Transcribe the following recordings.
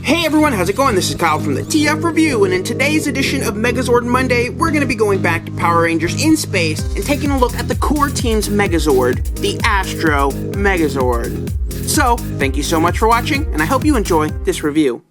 Hey everyone, how's it going? This is Kyle from the TF Review, and in today's edition of Megazord Monday, we're going to be going back to Power Rangers in space and taking a look at the core team's Megazord, the Astro Megazord. So, thank you so much for watching, and I hope you enjoy this review.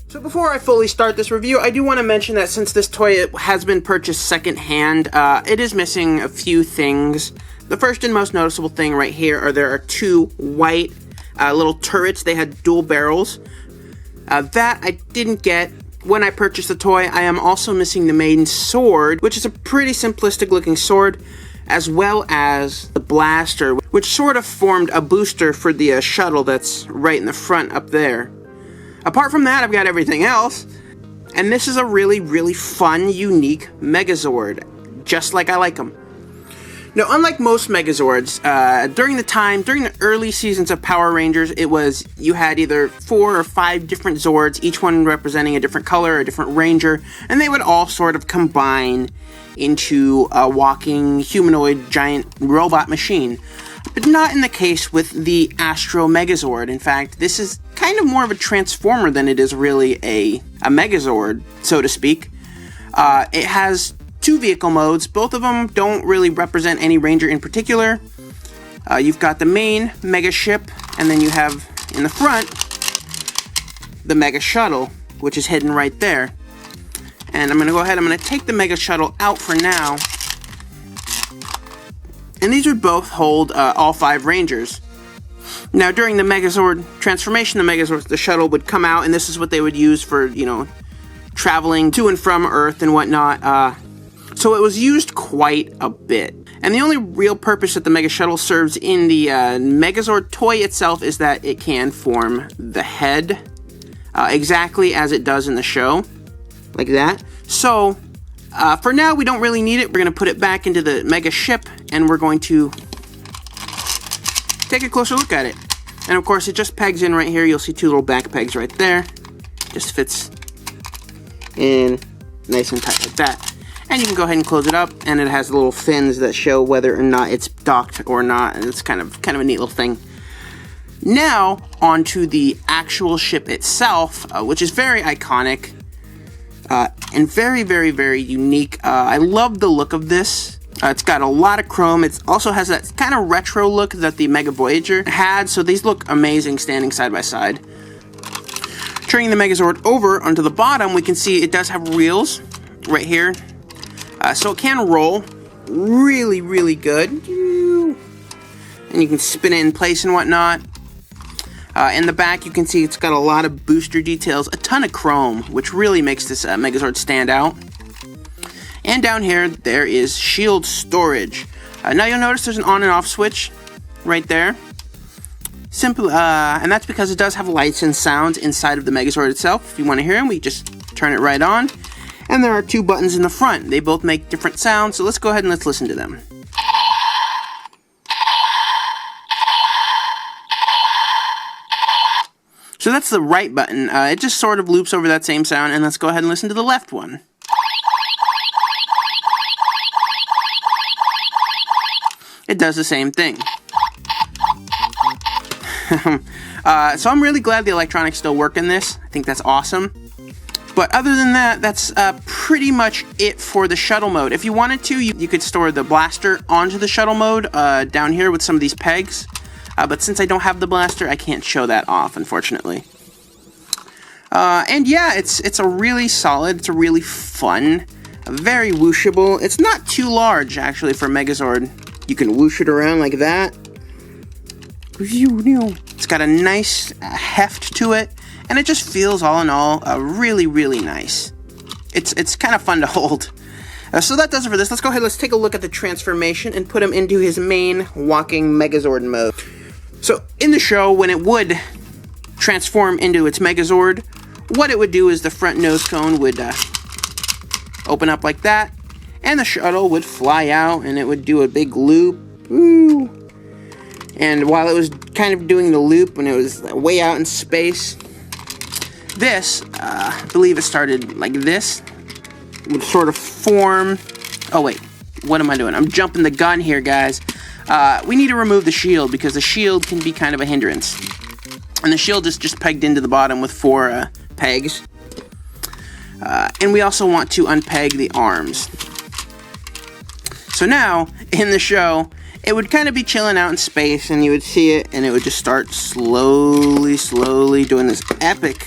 So before I fully start this review, I do want to mention that since this toy has been purchased secondhand, it is missing a few things. The first and most noticeable thing right here are there are two white little turrets. They had dual barrels. That I didn't get when I purchased the toy. I am also missing the main sword, which is a pretty simplistic looking sword, as well as the blaster, which sort of formed a booster for the shuttle that's right in the front up there. Apart from that, I've got everything else, and this is a really, really fun, unique Megazord, just like I like them. Now, unlike most Megazords, during the early seasons of Power Rangers, you had either 4 or 5 different Zords, each one representing a different color, a different Ranger, and they would all sort of combine into a walking, humanoid, giant robot machine. But not in the case with the Astro Megazord. In fact, this is kind of more of a transformer than it is really a Megazord, so to speak. It has 2 vehicle modes. Both of them don't really represent any Ranger in particular. You've got the main Mega Ship, and then you have in the front the Mega Shuttle, which is hidden right there. And I'm going to go ahead, I'm going to take the Mega Shuttle out for now. And these would both hold all 5 Rangers. Now, during the Megazord transformation, the shuttle would come out, and this is what they would use for, traveling to and from Earth and whatnot. So it was used quite a bit. And the only real purpose that the Mega Shuttle serves in the Megazord toy itself is that it can form the head exactly as it does in the show, like that. So, for now, we don't really need it. We're going to put it back into the Mega Ship, and we're going to take a closer look at it. And of course, it just pegs in right here. You'll see 2 little back pegs right there. Just fits in nice and tight like that. And you can go ahead and close it up, and it has little fins that show whether or not it's docked or not, and it's kind of a neat little thing. Now, onto the actual ship itself, which is very iconic. And very, very, very unique. I love the look of this. It's got a lot of chrome. It also has that kind of retro look that the Mega Voyager had, so these look amazing standing side by side. Turning the Megazord over onto the bottom, we can see it does have wheels right here. So it can roll really, really good. And you can spin it in place and whatnot. In the back, you can see it's got a lot of booster details, a ton of chrome, which really makes this Megazord stand out. And down here, there is shield storage. Now you'll notice there's an on and off switch right there. Simple, and that's because it does have lights and sounds inside of the Megazord itself. If you want to hear them, we just turn it right on. And there are 2 buttons in the front. They both make different sounds, so let's go ahead and let's listen to them. So that's the right button. It just sort of loops over that same sound, and let's go ahead and listen to the left one. It does the same thing. So I'm really glad the electronics still work in this. I think that's awesome. But other than that, that's pretty much it for the shuttle mode. If you wanted to, you could store the blaster onto the shuttle mode down here with some of these pegs. But since I don't have the blaster, I can't show that off, unfortunately. And yeah, it's a really solid, it's a really fun, very whooshable. It's not too large, actually, for Megazord. You can whoosh it around like that. It's got a nice heft to it, and it just feels, all in all, really, really nice. It's kind of fun to hold. So that does it for this. Let's go ahead, let's take a look at the transformation and put him into his main walking Megazord mode. So in the show, when it would transform into its Megazord, what it would do is the front nose cone would open up like that, and the shuttle would fly out, and it would do a big loop. Woo! And while it was kind of doing the loop, when it was way out in space, this, I believe it started like this, would sort of form... Oh wait, what am I doing? I'm jumping the gun here, guys. We need to remove the shield, because the shield can be kind of a hindrance. And the shield is just pegged into the bottom with 4 pegs. And we also want to unpeg the arms. So now, in the show, it would kind of be chilling out in space, and you would see it, and it would just start slowly doing this epic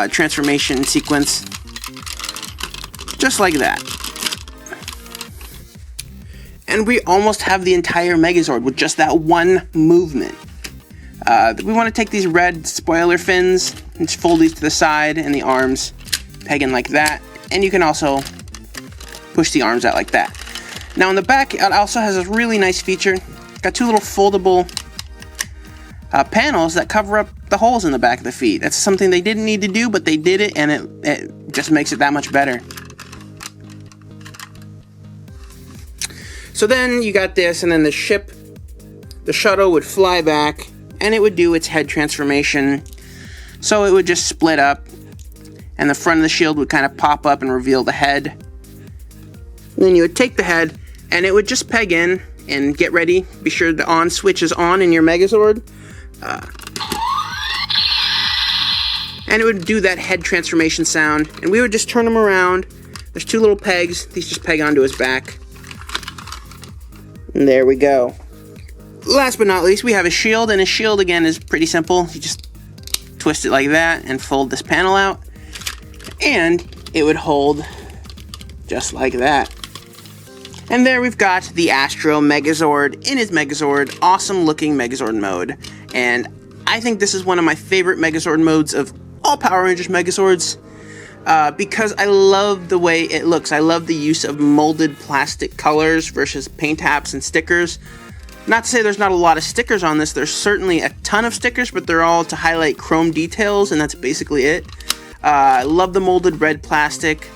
transformation sequence. Just like that. And we almost have the entire Megazord with just that one movement. We want to take these red spoiler fins and just fold these to the side, and the arms peg in like that. And you can also push the arms out like that. Now on the back, it also has a really nice feature. Got 2 little foldable panels that cover up the holes in the back of the feet. That's something they didn't need to do, but they did it, and it just makes it that much better. So then you got this, and then the shuttle would fly back, and it would do its head transformation. So it would just split up, and the front of the shield would kind of pop up and reveal the head. And then you would take the head, and it would just peg in, and get ready. Be sure the on switch is on in your Megazord. And it would do that head transformation sound, and we would just turn him around. There's 2 little pegs. These just peg onto his back. And there we go. Last but not least, we have a shield, and a shield, again, is pretty simple. You just twist it like that and fold this panel out, and it would hold just like that. And there we've got the Astro Megazord in his Megazord, awesome looking Megazord mode. And I think this is one of my favorite Megazord modes of all Power Rangers Megazords, because I love the way it looks. I love the use of molded plastic colors versus paint apps and stickers. Not to say there's not a lot of stickers on this, there's certainly a ton of stickers, but they're all to highlight chrome details, and that's basically it. I love the molded red plastic.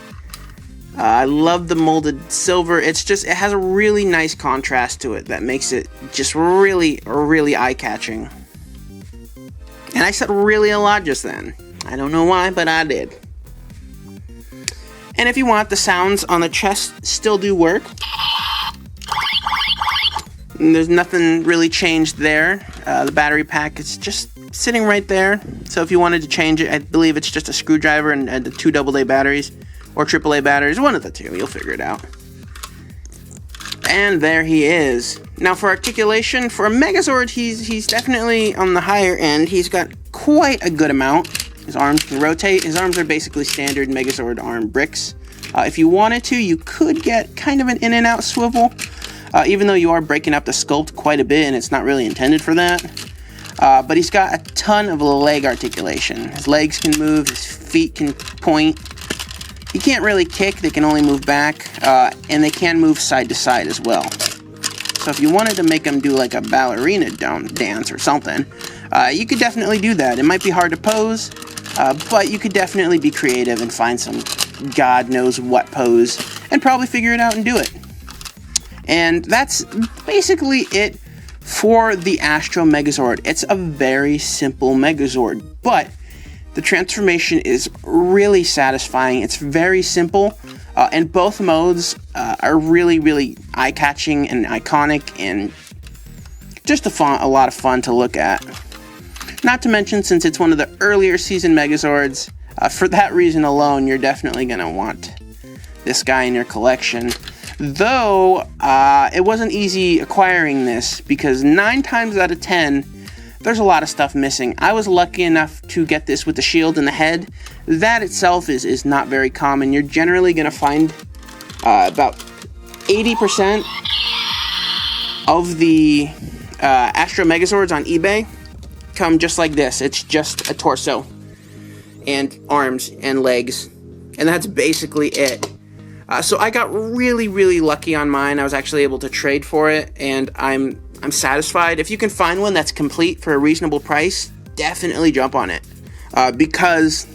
I love the molded silver. It's just, it has a really nice contrast to it that makes it just really eye-catching. And I said really a lot just then. I don't know why, but I did. And if you want, the sounds on the chest still do work. And there's nothing really changed there. The battery pack is just sitting right there. So if you wanted to change it, I believe it's just a screwdriver and the 2 AA batteries. Or AAA batteries, one of the 2, you'll figure it out. And there he is. Now for articulation, for a Megazord, he's definitely on the higher end. He's got quite a good amount. His arms can rotate. His arms are basically standard Megazord arm bricks. If you wanted to, you could get kind of an in and out swivel, even though you are breaking up the sculpt quite a bit and it's not really intended for that. But he's got a ton of leg articulation. His legs can move, his feet can point. He can't really kick, they can only move back, and they can move side to side as well. So if you wanted to make him do like a ballerina dance or something, you could definitely do that. It might be hard to pose, but you could definitely be creative and find some God knows what pose, and probably figure it out and do it. And that's basically it for the Astro Megazord. It's a very simple Megazord, but the transformation is really satisfying. It's very simple, and both modes are really eye-catching and iconic, and just a lot of fun to look at. Not to mention, since it's one of the earlier season Megazords, for that reason alone, you're definitely going to want this guy in your collection. Though, it wasn't easy acquiring this, because 9 times out of 10, there's a lot of stuff missing. I was lucky enough to get this with the shield and the head. That itself is not very common. You're generally going to find about 80% of the Astro Megazords on eBay come just like this. It's just a torso and arms and legs, and that's basically it. So I got really lucky on mine. I was actually able to trade for it, and I'm satisfied. If you can find one that's complete for a reasonable price, definitely jump on it. Because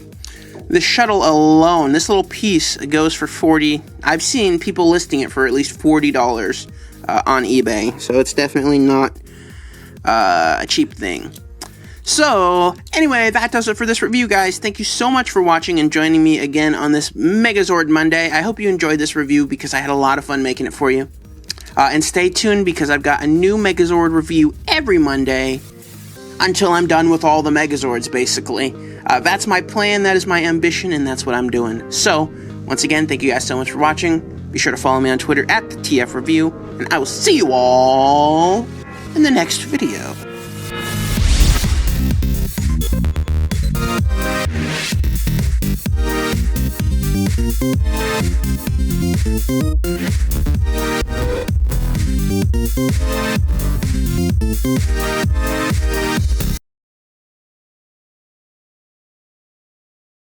the Shuttle alone, this little piece goes for $40. I've seen people listing it for at least $40 on eBay. So it's definitely not a cheap thing. So, anyway, that does it for this review, guys. Thank you so much for watching and joining me again on this Megazord Monday. I hope you enjoyed this review because I had a lot of fun making it for you. And stay tuned because I've got a new Megazord review every Monday until I'm done with all the Megazords, basically. That's my plan, that is my ambition, and that's what I'm doing. So, once again, thank you guys so much for watching. Be sure to follow me on Twitter at the TF Review, and I will see you all in the next video.